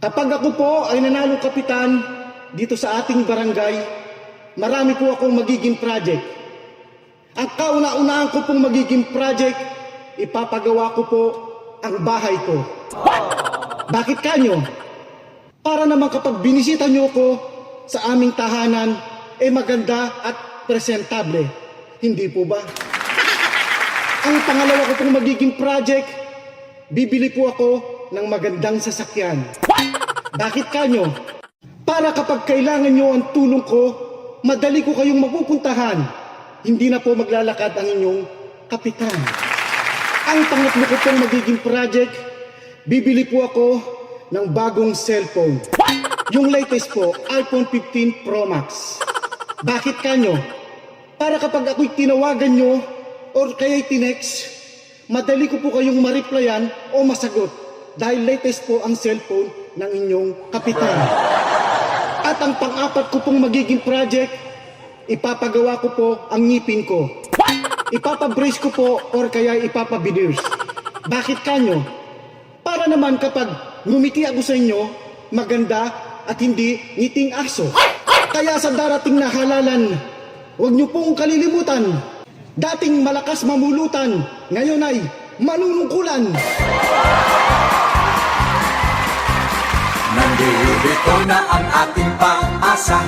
Kapag ako po ay nanalong kapitan dito sa ating barangay, marami po akong magiging project. Ang kauna-unahan ko pong magiging project, ipapagawa ko po ang bahay ko. Bakit kanyo? Para naman kapag binisita nyo ko sa aming tahanan, maganda at presentable. Hindi po ba? Ang pangalawa ko pong magiging project, bibili po ako ng magandang sasakyan. Bakit kanyo? Para kapag kailangan nyo ang tulong ko, madali ko kayong mapupuntahan. Hindi na po maglalakad ang inyong kapitan. Ang pangatlo ko pong magiging project, bibili po ako ng bagong cellphone. Yung latest po, iPhone 15 Pro Max. Bakit kanyo? Para kapag ako'y tinawagan nyo or kaya'y tinext, madali ko po kayong ma-replyan o masagot dahil latest po ang cellphone ng inyong kapitan. At ang pang-apat ko pong magiging project, ipapagawa ko po ang ngipin ko. Ipapabrace ko po or kaya ipapaveneers. Bakit kanyo? Para naman kapag ngumiti ako sa inyo, maganda at hindi ngiting aso. Kaya sa darating na halalan, huwag niyo pong kalilimutan. Dating malakas mamulutan, ngayon ay manunungkulan. Nandito na ang ating pag-asa.